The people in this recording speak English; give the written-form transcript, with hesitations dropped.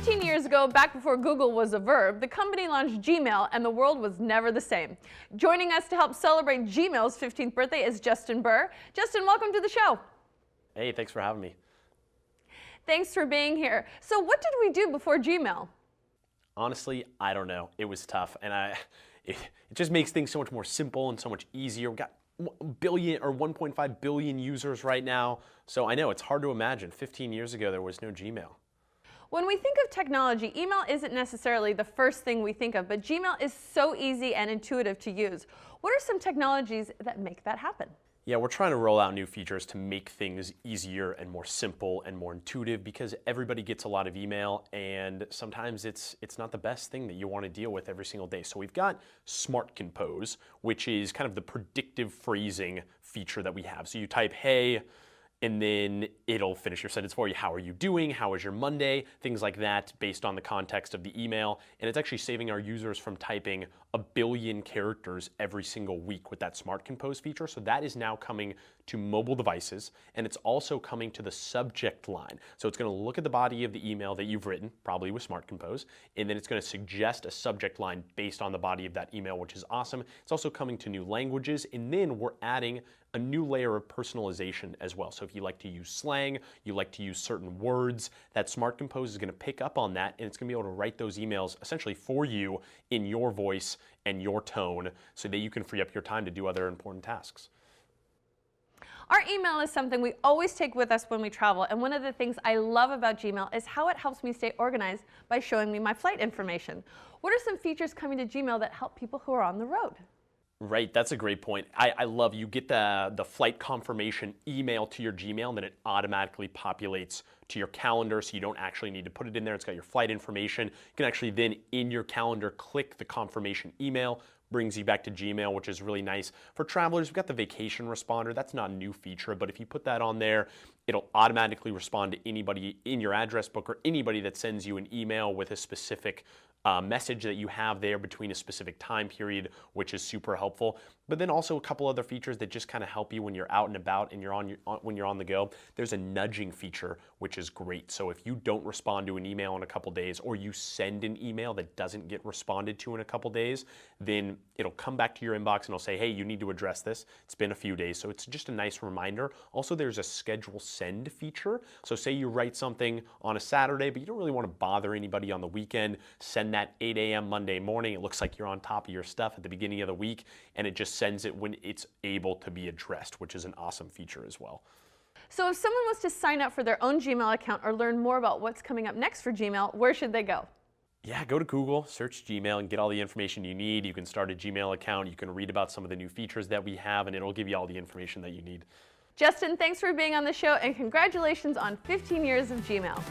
15 years ago, back before Google was a verb, the company launched Gmail and the world was never the same. Joining us to help celebrate Gmail's 15th birthday is Justin Burr. Justin, welcome to the show. Hey, thanks for having me. Thanks for being here. So what did we do before Gmail? Honestly, I don't know. It was tough, and it just makes things so much more simple and so much easier. We've got 1 billion or 1.5 billion users right now, so I know it's hard to imagine. 15 years ago, there was no Gmail. When we think of technology, email isn't necessarily the first thing we think of, but Gmail is so easy and intuitive to use. What are some technologies that make that happen? Yeah, we're trying to roll out new features to make things easier and more simple and more intuitive because everybody gets a lot of email and sometimes it's not the best thing that you want to deal with every single day. So we've got Smart Compose, which is kind of the predictive phrasing feature that we have. So you type, hey, and then it'll finish your sentence for you. How are you doing? How was your Monday? Things like that based on the context of the email. And it's actually saving our users from typing 1 billion characters every single week with that Smart Compose feature. So that is now coming to mobile devices, and it's also coming to the subject line. So it's going to look at the body of the email that you've written, probably with Smart Compose, and then it's going to suggest a subject line based on the body of that email, which is awesome. It's also coming to new languages, and then we're adding a new layer of personalization as well. So if you like to use slang, you like to use certain words, that Smart Compose is going to pick up on that, and it's going to be able to write those emails essentially for you in your voice and your tone so that you can free up your time to do other important tasks. Our email is something we always take with us when we travel, and one of the things I love about Gmail is how it helps me stay organized by showing me my flight information. What are some features coming to Gmail that help people who are on the road? Right, that's a great point. I love you get the flight confirmation email to your Gmail, and then it automatically populates to your calendar, so you don't actually need to put it in there. It's got your flight information. You can actually then in your calendar click the confirmation email, brings you back to Gmail, which is really nice. For travelers, we've got the vacation responder. That's not a new feature, but if you put that on there, it'll automatically respond to anybody in your address book or anybody that sends you an email with a specific message that you have there between a specific time period, which is super helpful. But then also a couple other features that just kind of help you when you're out and about and when you're on the go. There's a nudging feature, which is great. So if you don't respond to an email in a couple days, or you send an email that doesn't get responded to in a couple days, then it'll come back to your inbox and it'll say, hey, you need to address this. It's been a few days, so it's just a nice reminder. Also, there's a schedule send feature. So say you write something on a Saturday, but you don't really want to bother anybody on the weekend, send that 8 a.m. Monday morning. It looks like you're on top of your stuff at the beginning of the week, and it just sends it when it's able to be addressed, which is an awesome feature as well. So if someone wants to sign up for their own Gmail account or learn more about what's coming up next for Gmail, where should they go? Yeah, go to Google, search Gmail, and get all the information you need. You can start a Gmail account. You can read about some of the new features that we have, and it'll give you all the information that you need. Justin, thanks for being on the show, and congratulations on 15 years of Gmail.